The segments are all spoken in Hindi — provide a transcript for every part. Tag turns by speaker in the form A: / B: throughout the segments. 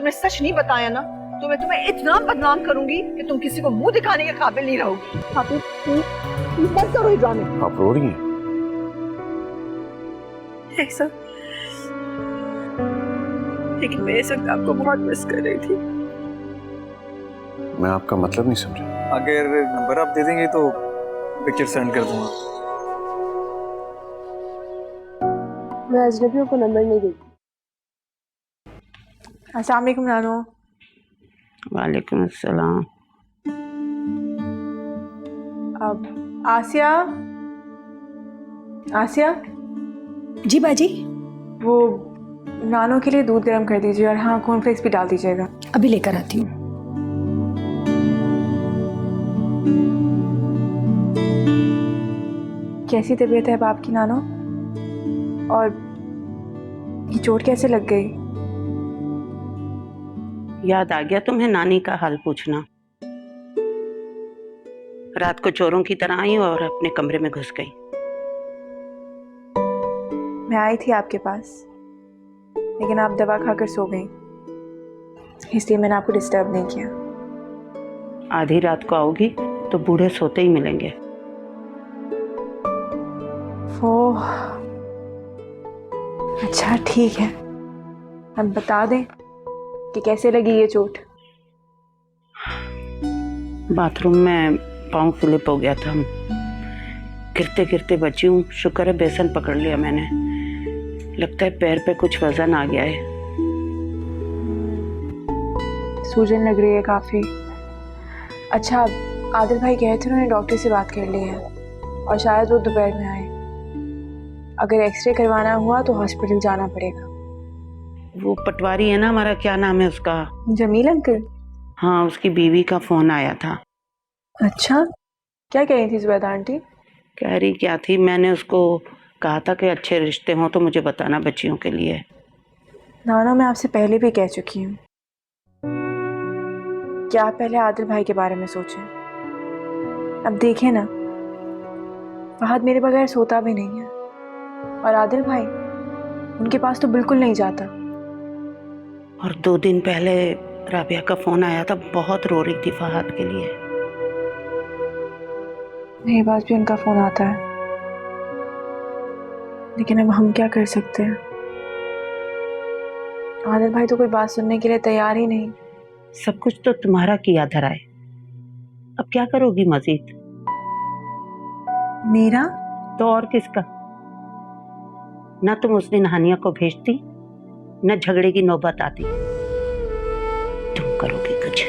A: तुमने सच नहीं बताया ना तो मैं तुम्हें इतना बदनाम करूंगी कि तुम किसी को मुंह दिखाने के काबिल नहीं रहोगी। आप बंद करो ये ड्रामे।
B: आप रो रही हैं?
A: ऐसा, लेकिन मैं इस वक्त आपको बहुत मिस कर रही थी।
B: मैं आपका मतलब नहीं समझा।
C: अगर नंबर आप दे देंगे तो पिक्चर सेंड कर दूंगा।
D: मैं अजनबियों को नंबर नहीं देती।
E: अस्सलाम वालेकुम नानो।
F: वालेकुम अस्सलाम।
E: अब आसिया, आसिया
G: जी बाजी।
E: वो नानो के लिए दूध गर्म कर दीजिए और हाँ कॉर्नफ्लेक्स भी डाल दीजिएगा।
G: अभी लेकर आती हूँ।
E: कैसी तबीयत है अब आपकी नानो? और ये चोट कैसे लग गई?
F: याद आ गया तुम्हें नानी का हाल पूछना। रात को चोरों की तरह आई और अपने कमरे में घुस गई।
E: मैं आई थी आपके पास लेकिन आप दवा खाकर सो गई, इसलिए मैंने आपको डिस्टर्ब नहीं किया।
F: आधी रात को आओगी तो बूढ़े सोते ही मिलेंगे।
E: ओह अच्छा ठीक है, अब बता दें कि कैसे लगी ये चोट।
F: बाथरूम में पाँव स्लिप हो गया था, गिरते गिरते बची हूँ। शुक्र है बेसन पकड़ लिया मैंने। लगता है पैर पे कुछ वजन आ गया है।
E: सूजन लग रही है काफी। अच्छा आदिल भाई कहे थे उन्होंने डॉक्टर से बात कर ली है और शायद वो दोपहर में आए। अगर एक्सरे करवाना हुआ तो हॉस्पिटल जाना पड़ेगा।
F: वो पटवारी है ना हमारा, क्या नाम है उसका?
E: जमील अंकल?
F: हाँ, उसकी बीवी का फोन आया था।
E: अच्छा क्या कह रही थी जुबैदा आंटी?
F: कह रही क्या थी, मैंने उसको कहा था कि अच्छे रिश्ते हों तो मुझे बताना बच्चियों के लिए।
E: नाना मैं आपसे पहले भी कह चुकी हूँ कि आप पहले आदिल भाई के बारे में सोचें। अब देखें ना, फहद मेरे बगैर सोता भी नहीं है और आदिल भाई उनके पास तो बिल्कुल नहीं जाता।
F: और 2 दिन पहले राबिया का फोन आया था, बहुत रो रही थी फहद के लिए।
E: मेरे पास भी उनका फोन आता है लेकिन अब हम क्या कर सकते हैं? आदिल भाई तो कोई बात सुनने के लिए तैयार ही नहीं।
F: सब कुछ तो तुम्हारा किया धरा है, अब क्या करोगी मजीद?
E: मेरा
F: तो और किसका? ना तुम उस दिन हानिया को भेजती, न झगड़े की नौबत आती। तुम करोगी कुछ?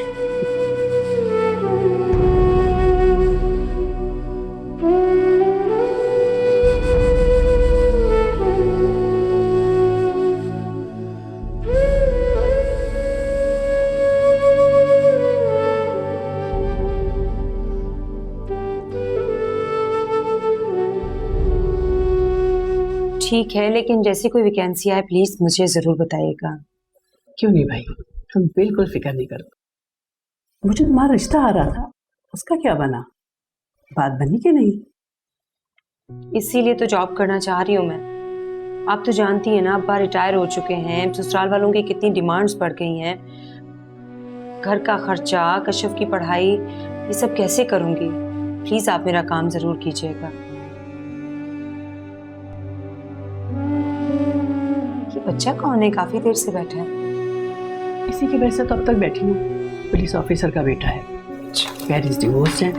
H: ठीक है, लेकिन जैसी कोई वैकेंसी आए प्लीज मुझे जरूर बताइएगा।
G: क्यों नहीं भाई, हम बिल्कुल फिक्र नहीं करते। मुझे तुम्हारा रिश्ता आ रहा था, उसका क्या बना? बात बनी कि नहीं?
H: इसीलिए तो जॉब करना चाह रही हूँ मैं। आप तो जानती हैं ना, अब्बा रिटायर हो चुके हैं, ससुराल वालों की कितनी डिमांड्स बढ़ गई हैं। घर का खर्चा, कशिफ की पढ़ाई, ये सब कैसे करूँगी? प्लीज आप मेरा काम जरूर कीजिएगा। बच्चा कौन है, काफी देर से बैठा है?
G: इसी की वजह से तो अब तक बैठी हूँ। पुलिस ऑफिसर का बेटा है, पेरेंट्स डिवोर्स हैं।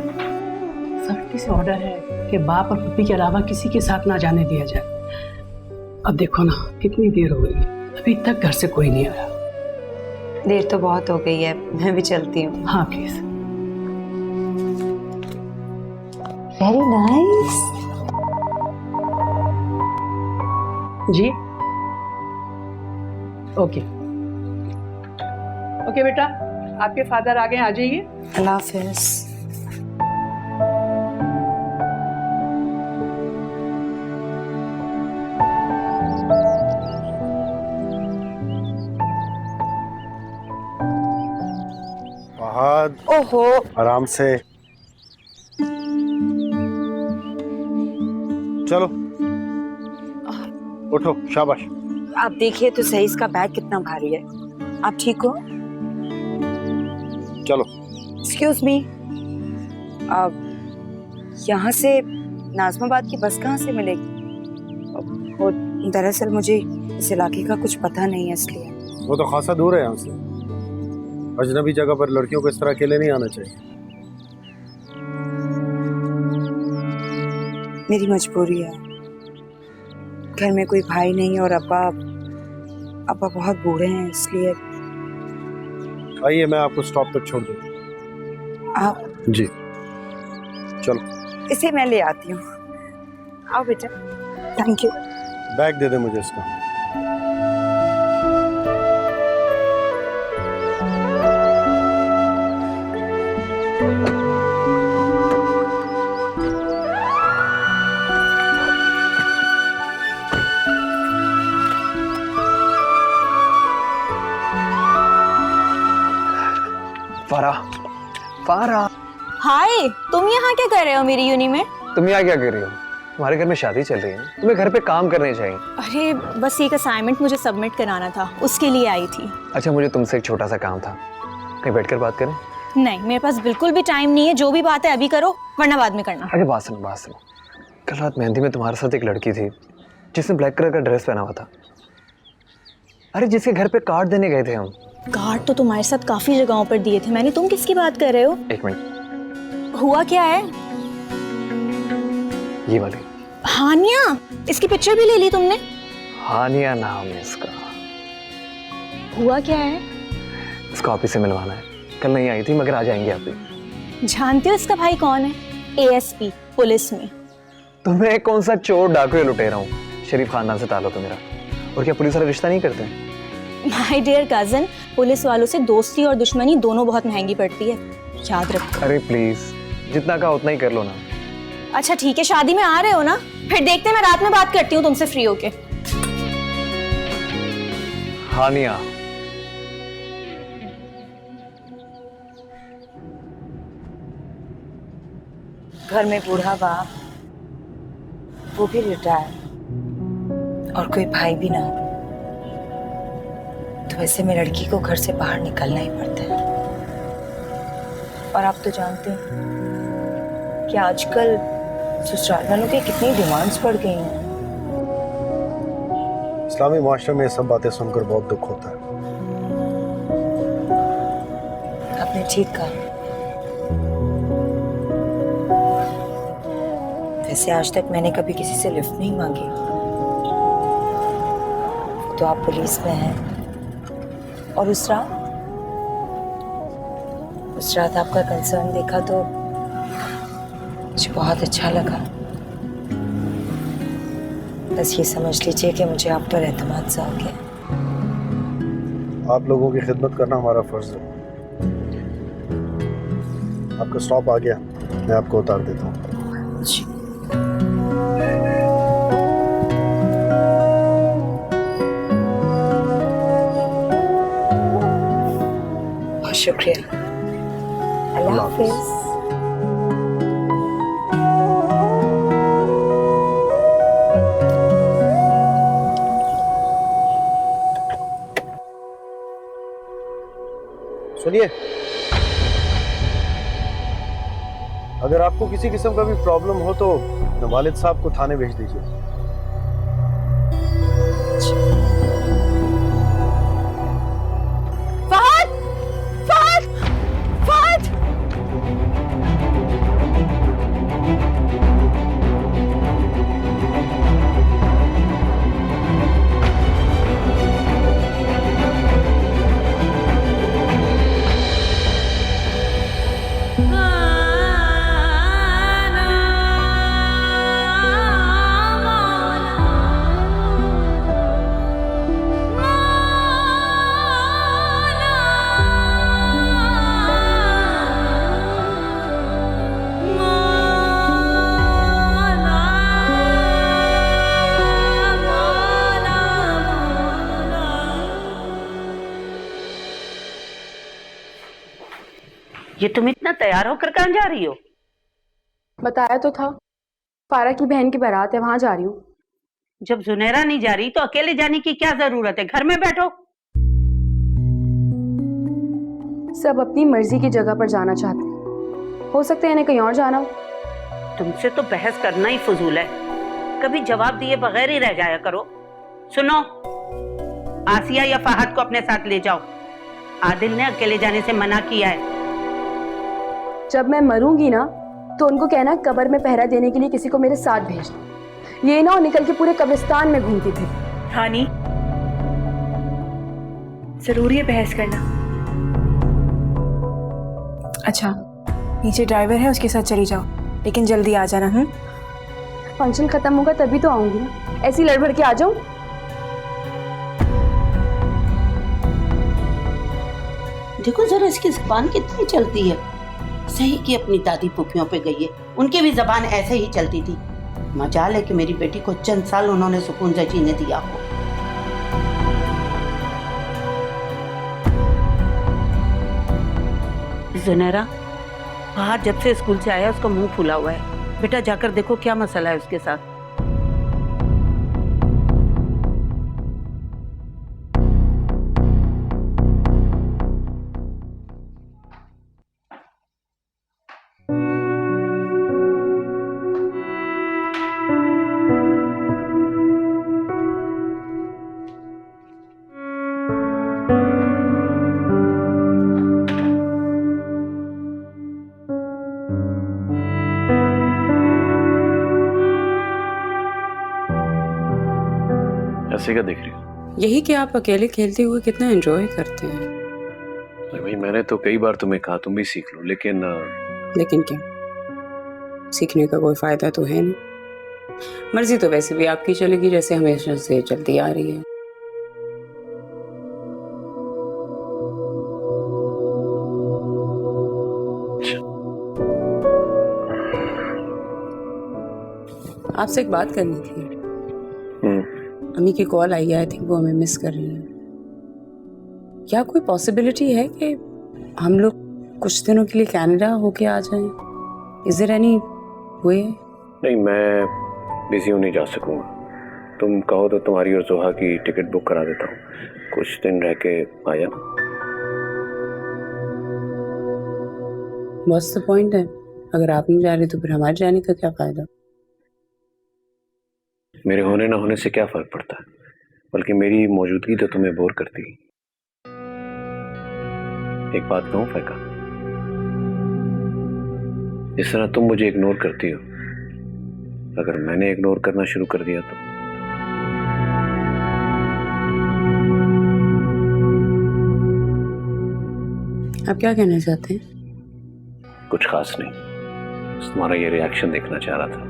G: सख्ती से ऑर्डर है कि बाप और पप्पी के अलावा किसी के साथ ना जाने दिया जाए। अब देखो ना कितनी देर हो गई, अभी तक घर से कोई नहीं आया।
H: देर तो बहुत हो गई है, मैं भी चलती हूँ।
G: हाँ प्लीज।
H: Very nice.
G: जी ओके ओके बेटा, आपके फादर आ गए, आ जाइए।
H: अल्लाह हाफिज।
B: फहद,
A: ओहो,
B: आराम से चलो, उठो, शाबाश।
H: आप देखिए तो सही, इसका बैग कितना भारी है। आप ठीक हो?
I: एक्सक्यूज मी, यहाँ से नाज़माबाद की बस कहाँ से मिलेगी? वो दरअसल मुझे इस इलाके का कुछ पता नहीं है, इसलिए।
B: वो तो खासा दूर है यहाँ से। अजनबी जगह पर लड़कियों को इस तरह अकेले नहीं आना चाहिए।
I: मेरी मजबूरी है, घर में कोई भाई नहीं है और अब्बा बहुत बूढ़े हैं, इसलिए।
B: आइए, मैं आपको स्टॉप तक छोड़ दूँ।
I: आप?
B: जी, चलो।
I: इसे मैं ले आती हूँ। आओ बेटा। Thank you.
B: बैग दे दे मुझे इसका।
C: फारा,
J: हाय, तुम यहाँ क्या कर रहे हो मेरी यूनि में?
C: तुम यहाँ क्या कर रही हो? तुम्हारे घर में शादी चल रही है, तुम्हें घर पे काम करने चाहिए।
J: अरे बस एक असाइनमेंट मुझे सबमिट कराना था, उसके लिए आई थी।
C: अच्छा, मुझे तुमसे एक छोटा सा काम था, कहीं बैठकर बात करें?
J: नहीं, मेरे पास बिल्कुल भी टाइम नहीं है। जो भी बात है अभी करो, वरना बाद में करना।
C: अरे बात सुनो। कल रात मेहंदी में तुम्हारे साथ एक लड़की थी जिसने ब्लैक कलर का ड्रेस पहना हुआ था। अरे जिसके घर पे कार्ड देने गए थे हम।
J: कार्ड तो तुम्हारे साथ काफी जगहों पर दिए थे मैंने। तुम किसकी बात कर रहे हो?
C: एक मिनट।
J: हुआ क्या है?
C: ये वाली
J: हानिया, इसकी पिक्चर भी ले ली तुमने?
C: हानिया नाम है इसका।
J: हुआ क्या है?
C: इसको ऑफिस से मिलवाना है। कल नहीं आई थी मगर आ जाएंगे आप भी।
J: जानते हो इसका भाई कौन है? ASP पुलिस में।
C: तुम्हें कौन सा चोर डाकू या लुटेरा हूँ? शरीफ खानदान से ताल्लुक है मेरा। और क्या पुलिस वाले रिश्ता नहीं करते?
J: माय डियर कजन, पुलिस वालों से दोस्ती और दुश्मनी दोनों बहुत महंगी पड़ती है, याद रखो।
C: अरे प्लीज, जितना का उतना ही कर लो ना।
J: अच्छा ठीक है, शादी में आ रहे हो ना? फिर देखते हैं, मैं रात में बात करती हूँ तुमसे फ्री होके।
C: हानिया,
I: घर में बूढ़ा बाप, वो भी रिटायर, और कोई भाई भी ना हो, तो वैसे में लड़की को घर से बाहर निकलना ही पड़ता है। और आप तो जानते हैं कि आजकल ससुराल वालों की कितनी डिमांड्स बढ़ गई हैं।
B: इस्लामी माशरे में ये सब बातें सुनकर बहुत दुख होता है।
I: आपने ठीक कहा। वैसे आज तक मैंने कभी किसी से लिफ्ट नहीं मांगी, तो आप पुलिस में हैं। और उस रात आपका कंसर्न देखा तो मुझे बहुत अच्छा लगा। बस ये समझ लीजिए कि मुझे आप पर एतमाद सा हो गया।
B: आप लोगों की खिदमत करना हमारा फर्ज है। आपका स्टॉप आ गया, मैं आपको उतार देता हूँ।
I: जी। बहुत शुक्रिया। अल्लाह हाफिज़।
B: सुनिए, अगर आपको किसी किस्म का भी प्रॉब्लम हो तो वालिद साहब को थाने भेज दीजिए।
J: फहद! फहद! फहद!
F: ये तुम इतना तैयार होकर कहाँ जा रही हो?
E: बताया तो था, फारा की बहन की बारात है, वहां जा रही हूँ।
F: जब जुनेरा नहीं जा रही तो अकेले जाने की क्या जरूरत है? घर में बैठो।
E: सब अपनी मर्जी की जगह पर जाना चाहते हैं,
D: हो सकता है इन्हें कहीं और जाना हो।
F: तुमसे तो बहस करना ही फजूल है, कभी जवाब दिए बगैर ही रह जाया करो। सुनो, आसिया या फहद को अपने साथ ले जाओ, आदिल ने अकेले जाने से मना किया है।
D: जब मैं मरूंगी ना तो उनको कहना कब्र में पहरा देने के लिए किसी को मेरे साथ भेज दो। ये ना और निकल के पूरे कब्रिस्तान में घूमती थी।
E: हानी, जरूरी है बहस करना। अच्छा, नीचे ड्राइवर है, उसके साथ चली जाओ, लेकिन जल्दी आ जाना।
D: फंक्शन खत्म होगा तभी तो आऊंगी ना, ऐसी लड़बड़ के आ जाऊं।
F: देखो जरा इसकी जुबान कितनी चलती है। सही कि अपनी दादी पुफियों पे गई है, उनकी भी जबान ऐसे ही चलती थी। मजाल है कि मेरी बेटी को चंद साल उन्होंने सुकून से जीने दिया हो। ज़ुनैरा, बाहर जब से स्कूल से आया उसका मुंह फूला हुआ है। बेटा जाकर देखो क्या मसला है उसके साथ।
B: ऐसे क्या देख रही हो?
K: यही कि आप अकेले खेलते हुए कितना एंजॉय करते हैं।
B: भाई मैंने तो कई बार तुम्हें कहा तुम भी सीख लो, लेकिन
K: क्या सीखने का कोई फायदा तो है नहीं। मर्जी तो वैसे भी आपकी चलेगी जैसे हमेशा से चलती आ रही है। आपसे एक बात करनी थी। अम्मी की कॉल आई है, आई थिंक वो हमें मिस कर रही है। क्या कोई पॉसिबिलिटी है कि हम लोग कुछ दिनों के लिए कनाडा होके आ जाएं? Is there any way?
B: नहीं, मैं बिजी हूँ, नहीं जा सकूंगा। तुम कहो तो तुम्हारी और जोहा की टिकट बुक करा देता हूँ, कुछ दिन रह के आ जाना।
K: व्हाट्स द पॉइंट है? अगर आप नहीं जा रहे तो फिर हमारे जाने का क्या फायदा?
B: मेरे होने ना होने से क्या फर्क पड़ता है, बल्कि मेरी मौजूदगी तो तुम्हें बोर करती है। एक बात कहूं फैका, जिस तरह तुम मुझे इग्नोर करती हो, अगर मैंने इग्नोर करना शुरू कर दिया तो
K: आप क्या कहना चाहते हैं?
B: कुछ खास नहीं, बस तुम्हारा ये रिएक्शन देखना चाह रहा था।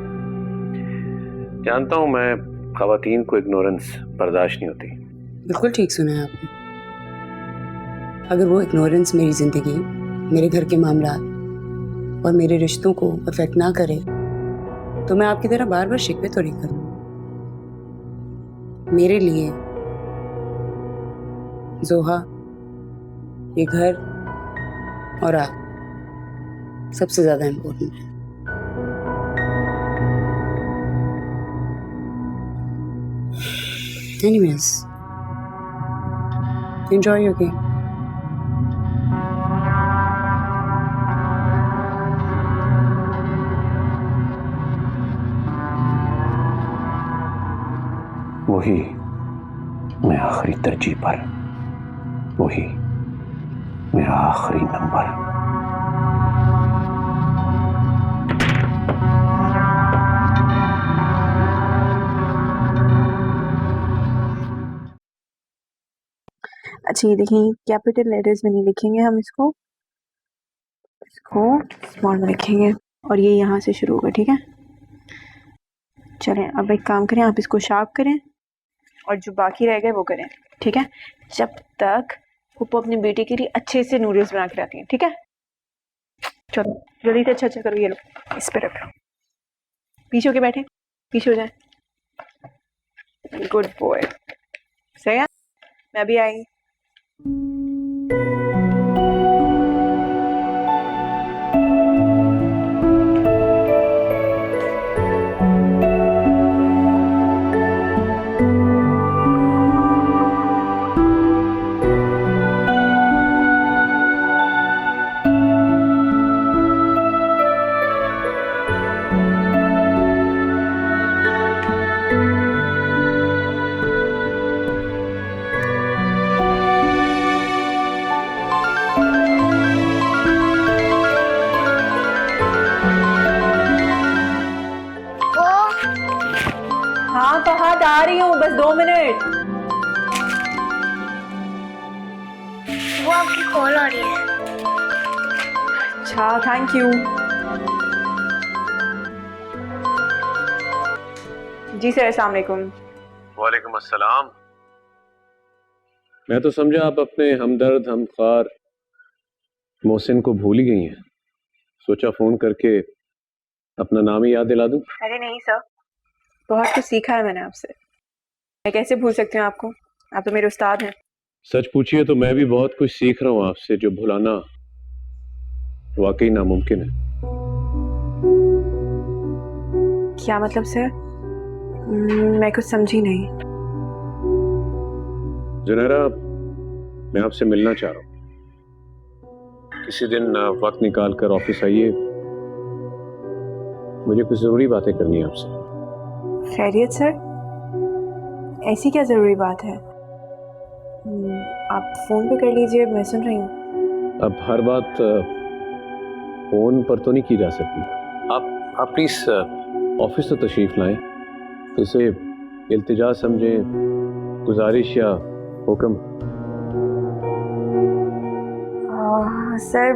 B: जानता हूं मैं खवातीन को इग्नोरेंस बर्दाश्त नहीं होती।
K: बिल्कुल ठीक सुना है आपने। अगर वो इग्नोरेंस मेरी जिंदगी, मेरे घर के मामला और मेरे रिश्तों को अफेक्ट ना करे तो मैं आपकी तरह बार बार शिकवे तो नहीं करूँ। मेरे लिए जोहा, ये घर और आप सबसे ज्यादा इम्पोर्टेंट है। Anyways, enjoy your game.
B: वही मैं आखिरी तरजीह पर, वही मेरा आखिरी नंबर।
E: अच्छा, ये देखिए, कैपिटल लेटर्स में नहीं लिखेंगे हम इसको स्मॉल में लिखेंगे, और ये यहाँ से शुरू होगा, ठीक है? चलें, अब एक काम करें, आप इसको शार्प करें और जो बाकी रह गए वो करें, ठीक है? जब तक पप्पू अपनी बेटी के लिए अच्छे से नूडल्स बना के लाती हैं, ठीक है? चलो जल्दी से अच्छा करो, ये लो, इस पे रखो, पीछे होके बैठे, पीछे हो जाए। Good boy. सही है, मैं भी आई। हाँ फहद आ रही हूँ, बस 2 मिनट।
L: वो आपकी कॉल आ रही है।
E: अच्छा थैंक यू। जी सर, अस्सलाम वालेकुम।
B: वालेकुम अस्सलाम। मैं तो समझा आप अपने हमदर्द हमख्वार मोहसिन को भूल ही गई हैं। सोचा फोन करके अपना नाम ही याद दिला दूं।
E: अरे नहीं सर, बहुत कुछ सीखा है मैंने आपसे। मैं कैसे भूल सकती हूँ आपको, आप तो मेरे उस्ताद हैं।
B: सच पूछिए तो मैं भी बहुत कुछ सीख रहा हूँ आपसे, जो भुलाना वाकई नामुमकिन है।
E: क्या मतलब सर? मैं कुछ समझी नहीं।
B: जुनैरा, मैं आपसे मिलना चाह रहा हूँ। किसी दिन वक्त निकाल कर ऑफिस आइए, मुझे कुछ जरूरी बातें करनी है आपसे।
E: खैरियत सर? ऐसी क्या जरूरी बात है? आप फोन पे कर लीजिए, मैं सुन रही हूँ।
B: अब हर बात फोन पर तो नहीं की जा सकती। आप प्लीज ऑफिस तो तशरीफ लाएं। इसे इल्तिजा समझें, गुजारिश या हुक्म।
E: सर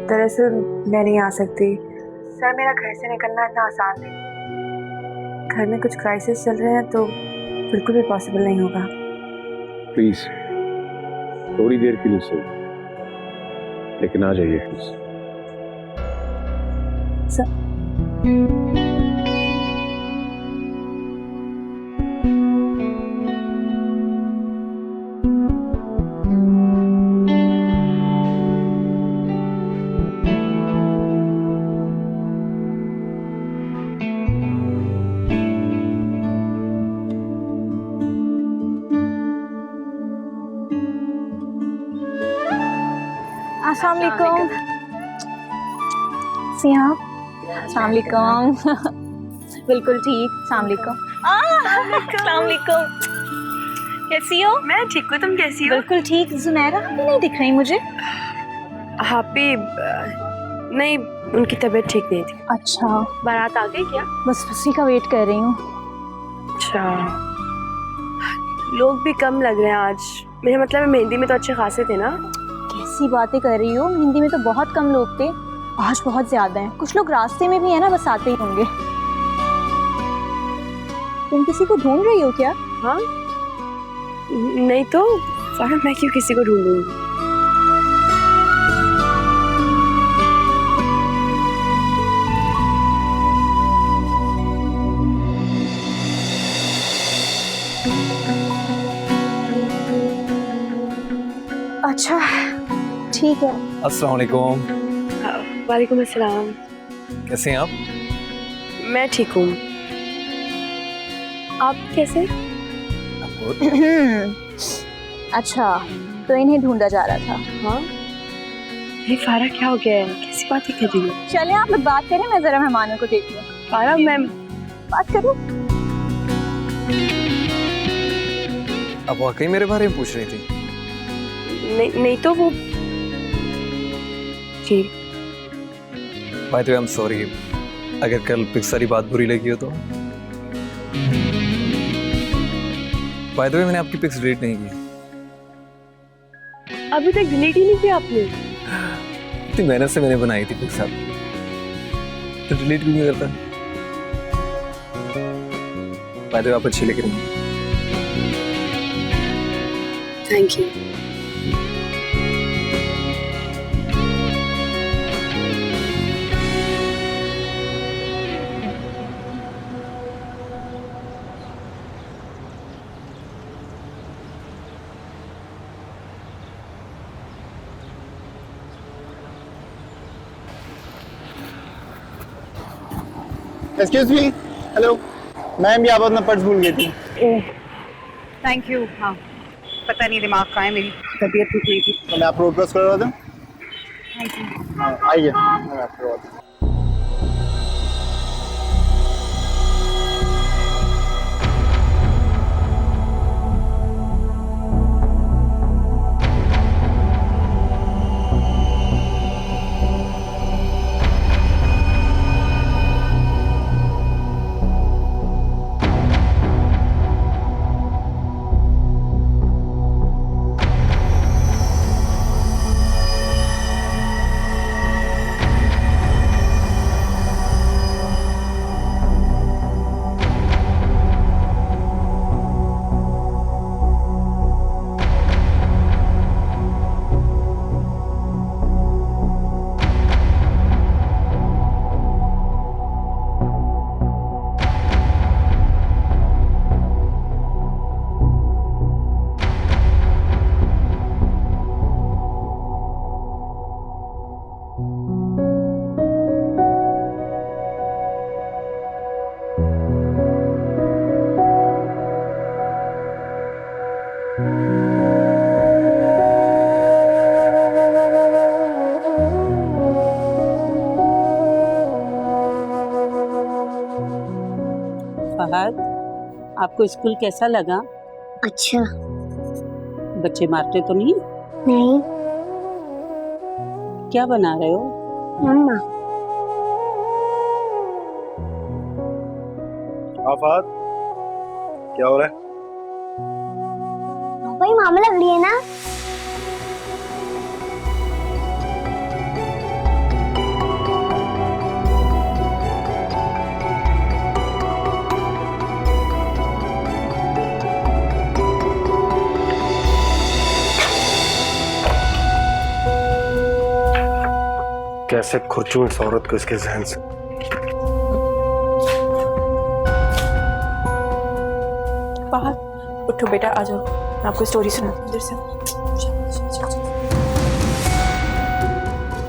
E: दरअसल मैं नहीं आ सकती। सर मेरा घर से निकलना इतना आसान नहीं। घर में कुछ क्राइसिस चल रहे हैं तो बिल्कुल भी पॉसिबल नहीं होगा।
B: प्लीज थोड़ी देर के लिए सही, लेकिन आ जाइए प्लीज।
E: सर
J: अस्सलाम वालेकुम। सिया, अस्सलाम वालेकुम। बिल्कुल ठीक। अस्सलाम वालेकुम। अस्सलाम वालेकुम। कैसी हो?
D: मैं ठीक हूँ, तुम कैसी हो?
J: बिल्कुल ठीक। जुनैरा अभी नहीं दिख रही मुझे।
D: हापी नहीं, उनकी तबीयत ठीक नहीं थी।
J: अच्छा,
D: बारात आ गई क्या?
J: बस उसी का वेट कर रही हूँ।
D: अच्छा, लोग भी कम लग रहे हैं आज। मेरा मतलब है मेहंदी में तो अच्छे खासे थे ना।
J: कैसी बातें कर रही हो? हिंदी में तो बहुत कम लोग थे, आज बहुत ज्यादा हैं। कुछ लोग रास्ते में भी है ना, बस आते ही होंगे। तुम किसी को ढूंढ रही हो क्या?
D: हाँ नहीं तो फारा, मैं क्यों किसी को ढूंढूंगी?
J: अच्छा ठीक है।
C: अस्सलाम वालेकुम।
D: वालेकुम अस्सलाम।
C: कैसे हैं आप?
D: मैं ठीक हूँ, आप कैसे?
J: अच्छा, तो इन्हें ढूंढा जा रहा था।
D: हाँ ये फारा क्या हो गया है? कैसी बातें कर रही हो?
J: चले आप लोग बात करें, मैं जरा मेहमानों को देख लूं।
D: फारा मैं
J: बात करूं?
C: आप वाकई मेरे बारे में पूछ रही थी?
D: नहीं तो वो जी।
C: By the way I am sorry, अगर कल पिक्स सारी बात बुरी लगी हो तो। बाय द वे मैंने आपकी पिक्स डिलीट नहीं की।
D: अभी तक डिलीट ही नहीं किया आपने?
C: इतनी मेहनत से मैंने बनाई थी पिक्स, आप तो डिलीट क्यों नहीं करता? बाय द वे आप अच्छी लग रही हैं।
D: Thank you.
M: Excuse me, hello ma'am, ये आप अपना पर्स भूल गई थी।
F: Thank you. हाँ पता नहीं दिमाग कहाँ है, मेरी तबीयत ठीक नहीं थी।
M: तो मैं आप रोड क्रॉस करवा दूँ?
F: Thank you.
M: हाँ आइए, मैं आपको करवा दूँ।
F: फहद, आपको स्कूल कैसा लगा?
L: अच्छा।
F: बच्चे मारते तो नहीं?
L: नहीं।
F: क्या बना रहे हो?
L: मम्मा।
N: फहद, क्या हो रहा है?
L: पापा ही मामा लग रही है ना?
N: कैसे खुरचूं इस औरत को इसके जहन से।
E: फहद उठो बेटा, आ जाओ, मैं आपको स्टोरी सुनाती हूँ इधर से।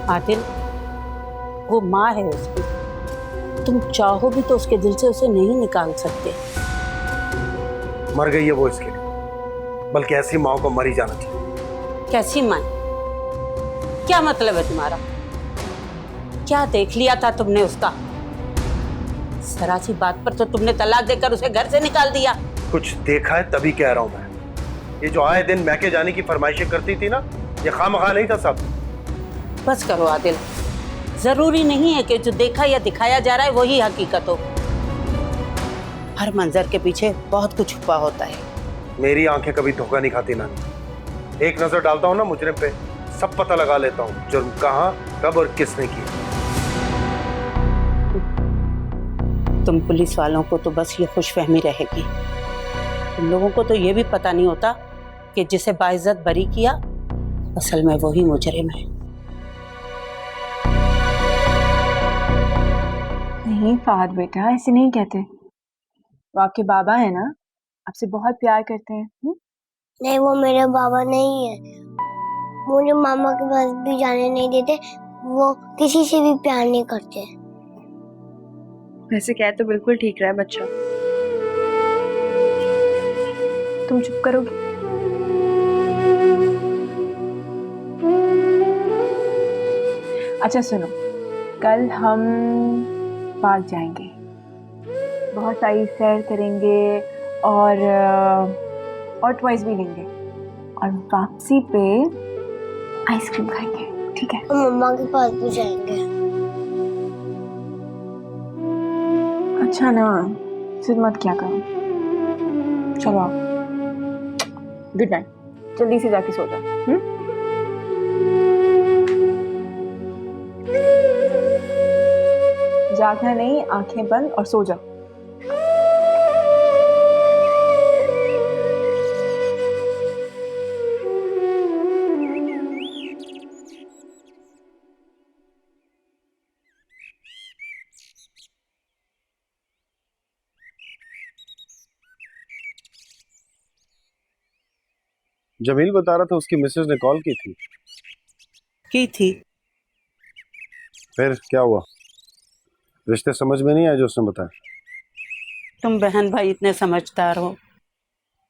F: आदिल, वो माँ है उसकी, तुम चाहो भी तो उसके दिल से उसे नहीं निकाल सकते।
N: मर गई है वो इसके लिए, बल्कि ऐसी माँ को मर ही जाना चाहिए।
F: कैसी माँ? क्या मतलब है तुम्हारा? क्या देख लिया था तुमने उसका? जरा सी बात पर तो तुमने तलाक देकर उसे घर से निकाल दिया।
N: कुछ देखा है तभी कह रहा हूं मैं। ये जो आए दिन मैके जाने की फरमाइशें करती थी ना, ये खामखा नहीं था सब।
F: बस करो आदिल, जरूरी नहीं है कि जो देखा या दिखाया जा रहा है वही हकीकत हो। हर मंजर के पीछे बहुत कुछ छुपा होता है।
N: मेरी आंखें कभी धोखा नहीं खाती नानी। एक नजर डालता हूं ना मुजरिम पे, सब पता लगा लेता हूं जुर्म कहां, कब और किसने किया।
F: तुम पुलिस वालों को तो बस ये खुशफहमी रहेगी, तुम लोगों को तो ये भी पता नहीं होता कि जिसे बाइज्जत बरी किया असल में वही मुजरिम है।
E: नहीं फहद बेटा, ऐसे नहीं कहते। वो आपके बाबा है ना, आपसे बहुत प्यार करते हैं।
L: नहीं, वो मेरे बाबा नहीं है। मुझे मामा के पास भी जाने नहीं देते। वो किसी से भी प्यार नहीं करते।
E: वैसे कह तो बिल्कुल ठीक रहा है बच्चा। तुम चुप करोगी? अच्छा सुनो, कल हम पार्क जाएंगे, बहुत सारी सैर करेंगे और टॉयज भी लेंगे और वापसी पे आइसक्रीम खाएंगे, ठीक है?
L: मम्मा के पास भी जाएंगे।
E: अच्छा ना, जिद मत क्या करो। चलो आओ, गुड नाइट, जल्दी से जाके सो जाओ। जागना नहीं, आंखें बंद और सो जाओ।
N: जमील बता रहा था उसकी मिसेज ने कॉल की थी। फिर क्या हुआ? रिश्ते समझ में नहीं आए जो उसने बताया?
F: तुम बहन भाई इतने समझदार हो,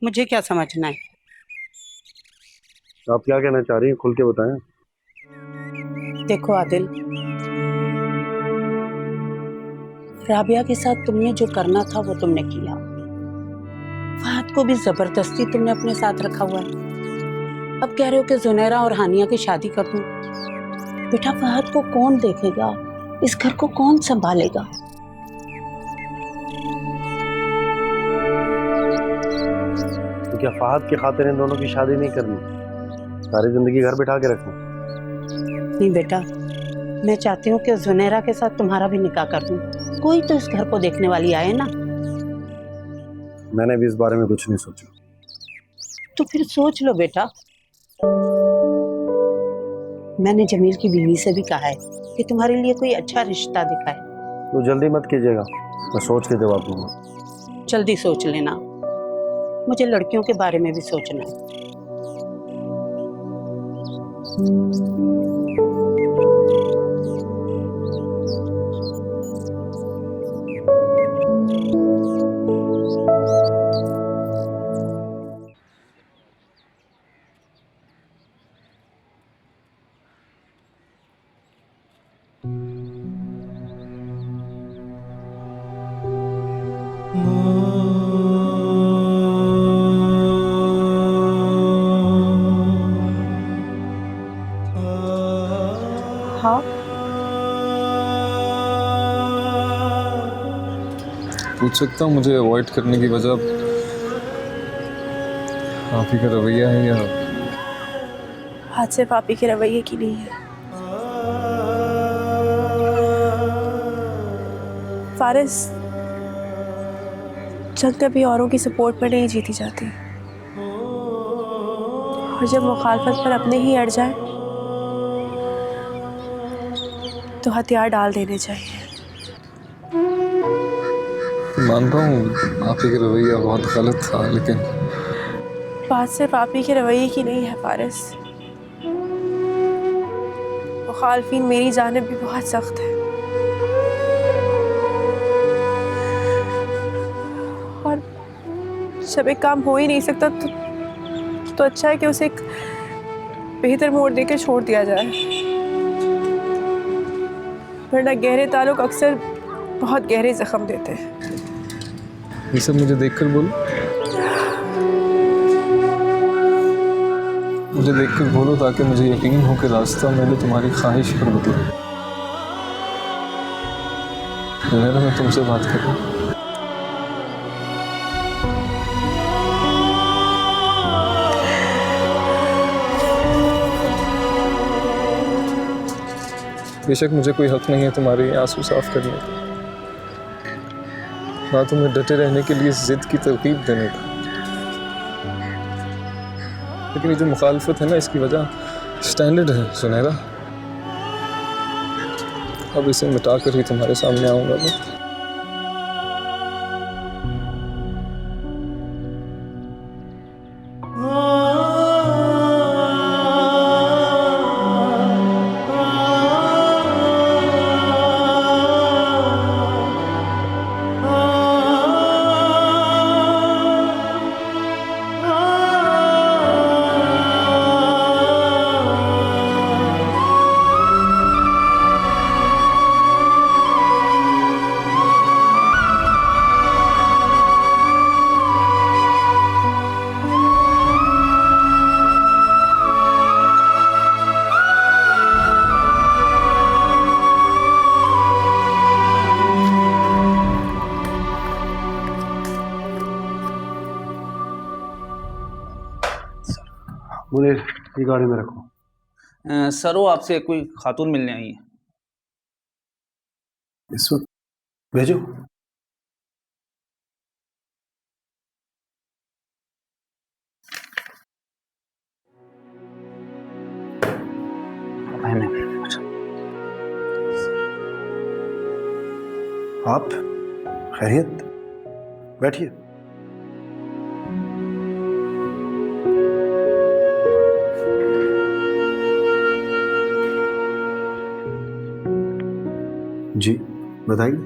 F: मुझे क्या समझना है?
N: आप क्या कहना चाह रही हैं, खुल के बताएं।
F: देखो आदिल, राबिया के साथ तुमने जो करना था वो तुमने किया। फहद को भी जबरदस्ती तुमने अपने साथ रखा हुआ है। अब कह रहे हो कि जुनैरा और हानिया की शादी कर दूं। बेटा, फहद को कौन देखेगा? इस घर को कौन संभालेगा?
N: तो क्या फहद की खातिर इन दोनों की शादी नहीं करनी? सारी जिंदगी घर बिठा के रखना?
F: नहीं बेटा, मैं चाहती हूँ कि जुनैरा के साथ तुम्हारा भी निकाह कर दूं। कोई तो इस घर को देखने वाली आए ना।
N: मैंने भी इस बारे में कुछ नहीं सोचा।
F: तो फिर सोच लो बेटा। मैंने जमील की बीवी से भी कहा है कि तुम्हारे लिए कोई अच्छा रिश्ता दिखाए।
N: तो जल्दी मत कीजिएगा, मैं सोच के जवाब दूंगा।
F: जल्दी सोच लेना, मुझे लड़कियों के बारे में भी सोचना है।
E: हाँ
O: पूछ सकता हूँ मुझे अवॉइड करने की वजह आप ही का रवैया है या
E: आज सिर्फ आप ही के रवैये की नहीं है। फारिस, जंग कभी औरों की सपोर्ट पर नहीं जीती जाती, और जब मुखालफत पर अपने ही अड़ जाए तो हथियार डाल देने चाहिए।
O: मानता हूँ आप ही का रवैया बहुत गलत था, लेकिन
E: बात सिर्फ आप ही के रवैये की नहीं है फारिस, मुखालफिन मेरी जानिब भी बहुत सख्त है। और जब एक काम हो ही नहीं सकता तो अच्छा है कि उसे एक बेहतर मोड़ देकर छोड़ दिया जाए, वरना गहरे ताल्लुक अक्सर बहुत गहरे जख्म देते हैं।
O: ये सब मुझे देखकर बोलो, मुझे देखकर बोलो ताकि मुझे यकीन हो कि रास्ता मैंने तुम्हारी ख्वाहिश पर बदला। मैं तुमसे बात कर रहा हूँ। बेशक मुझे कोई हक नहीं है तुम्हारे आंसू साफ करने का, ना तुम्हें डटे रहने के लिए जिद की तरकीब देने का, लेकिन ये जो मुखालफत है ना, इसकी वजह स्टैंडर्ड है सुनहरा। अब इसे मिटा कर ही तुम्हारे सामने आऊंगा मैं।
N: मुनीर, ये गाड़ी में रखो।
P: सर वो आपसे कोई खातून मिलने आई है।
N: इस वक्त भेजो। आप खैरियत? बैठिए। जी बताइए।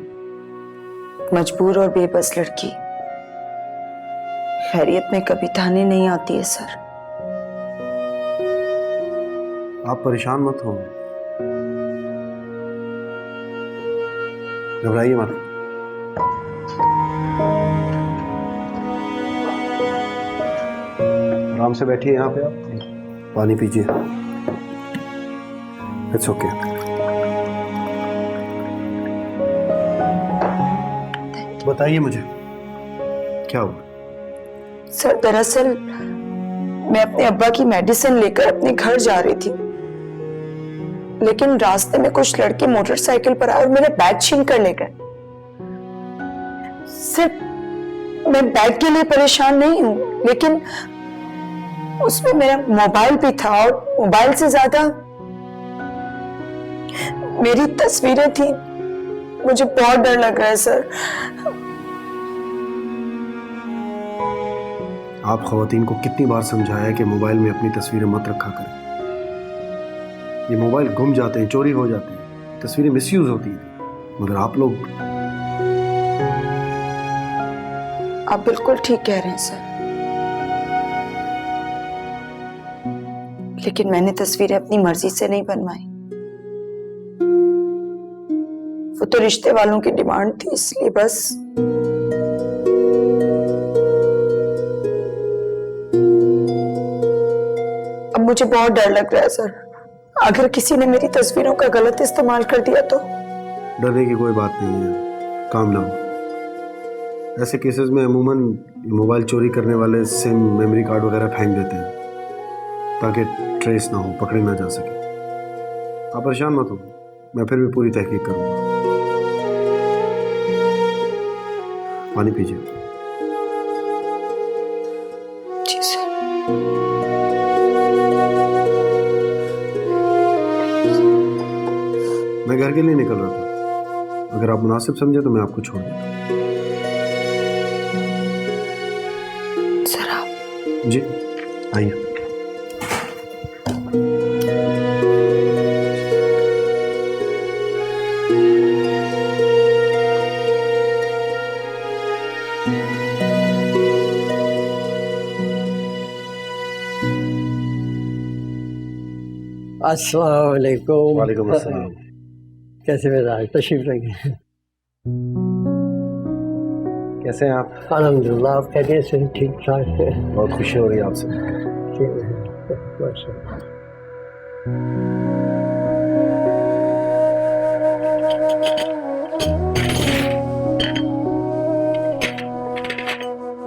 I: मजबूर और बेबस लड़की खैरियत में कभी ताने नहीं आती है सर।
N: आप परेशान मत हो, घबराइए मत। आराम से बैठिए यहाँ पे, आप पानी पीजिए। It's okay. बताइए मुझे क्या हुआ।
I: सर दरअसल मैं अपने अब्बा की मेडिसिन लेकर अपने घर जा रही थी, लेकिन रास्ते में कुछ लड़के मोटरसाइकिल पर आए और मेरे बैग छीन कर ले गए। सिर्फ मैं बैग के लिए परेशान नहीं हूं, लेकिन उसमें मेरा मोबाइल भी था, और मोबाइल से ज्यादा मेरी तस्वीरें थी। मुझे बहुत डर लग रहा है सर।
N: आप खवातीन को कितनी बार समझाया कि मोबाइल में अपनी तस्वीरें मत रखा करें। ये मोबाइल गुम जाते हैं, चोरी हो जाते हैं, तस्वीरें मिसयूज होती हैं, मगर आप लोग।
I: आप बिल्कुल ठीक कह रहे हैं सर, लेकिन मैंने तस्वीरें अपनी मर्जी से नहीं बनवाई। वो तो रिश्ते वालों की डिमांड थी, इसलिए बस।
E: मुझे बहुत डर लग रहा है सर। अगर किसी ने मेरी तस्वीरों का गलत इस्तेमाल कर दिया तो?
N: डरने की कोई बात नहीं है, काम डाउन। ऐसे केसेस में अमूमन मोबाइल चोरी करने वाले सिम, मेमोरी कार्ड वगैरह फेंक देते हैं ताकि ट्रेस ना हो, पकड़े ना जा सके। आप परेशान मत हो, मैं फिर भी पूरी तहकीक करूंगा। पानी पीजिए।
E: जी सर।
N: मैं घर के लिए निकल रहा था, अगर आप मुनासिब समझे तो मैं आपको छोड़ दूँ।
E: सर आप?
N: जी आइए।
Q: अस्सलाम वालेकुम।
N: वालेकुम अस्सलाम।
Q: कैसे मिजाज? तशरीफ रखिए।
N: कैसे हैं आप?
Q: अल्हम्दुलिल्लाह, आप खैरियत से? ठीक ठाक है।
N: बहुत खुशी हो रही है आपसे।
Q: ठीक है, माशाअल्लाह।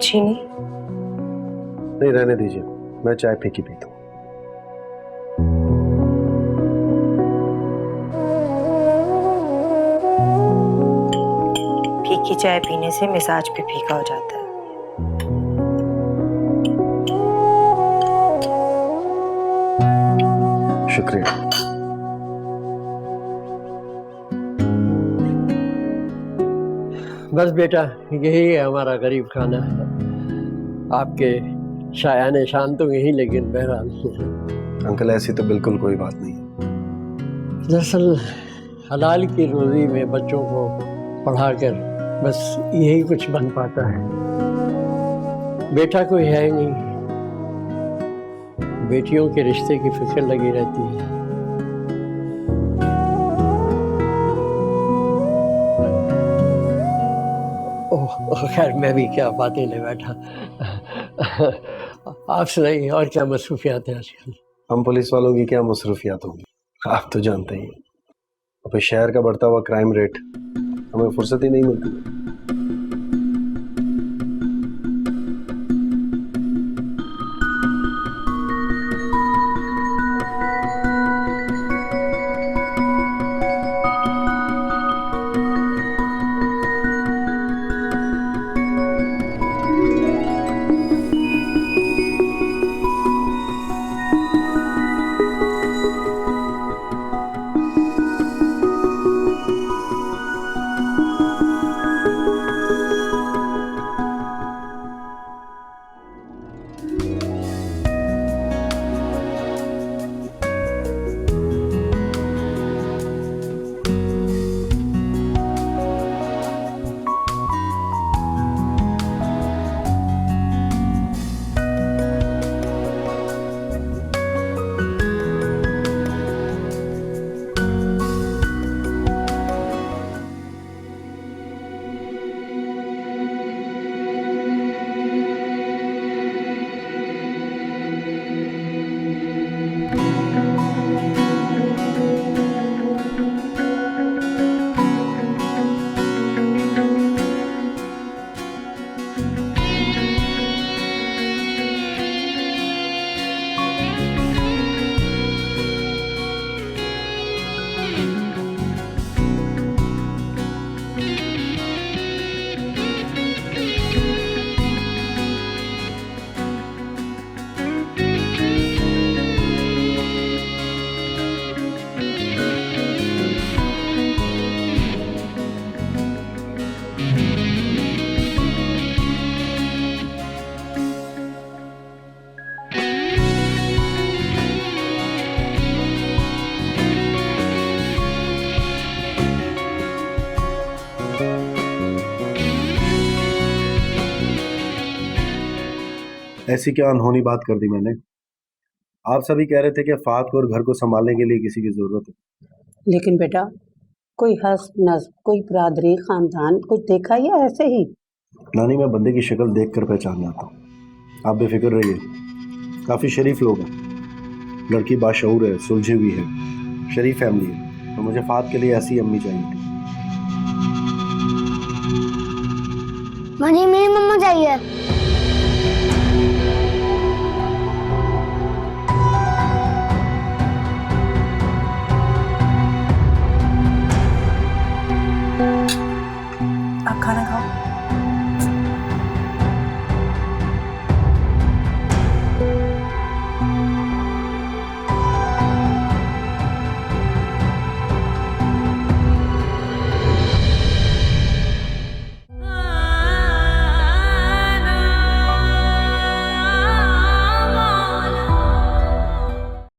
I: चीनी
N: नहीं, रहने दीजिए, मैं चाय फीकी पीता हूँ।
I: फीकी चाय पीने से मिजाज भी फीका हो जाता है।
N: शुक्रिया।
Q: बस बेटा, यही है हमारा गरीब खाना। आपके शायाने शान तो यही, लेकिन बहरहाल।
N: अंकल ऐसी तो बिल्कुल कोई बात नहीं है।
Q: दरअसल हलाल की रोजी में बच्चों को पढ़ाकर बस यही कुछ बन पाता है। बेटा कोई है नहीं, बेटियों के रिश्ते की फिक्र लगी रहती है। ओह खैर, मैं भी क्या बातें ले बैठा। आप सुनाइए, और क्या मसरूफियात है आजकल?
N: हम पुलिस वालों की क्या मसरूफियात होंगी, आप तो जानते ही। अब शहर का बढ़ता हुआ क्राइम रेट, हमें फुर्सत ही नहीं मिलती। ऐसी क्या अनहोनी बात कर दी मैंने? आप सभी कह रहे थे कि फात को और घर को संभालने के लिए किसी की जरूरत है।
R: लेकिन बेटा, कोई हस्ब नस्ब, कोई बरादरी, खानदान कुछ देखा या ऐसे ही?
N: नानी, मैं बंदे की शक्ल देख कर पहचान जाता हूँ। आप बेफिक्र रहिए, काफी शरीफ लोग हैं। लड़की बाशऊर है, सुलझी हुई है, शरीफ फैमिली है, तो मुझे फात के लिए ऐसी अम्मी चाहिए थी।
L: मुझे मेरी मम्मा चाहिए।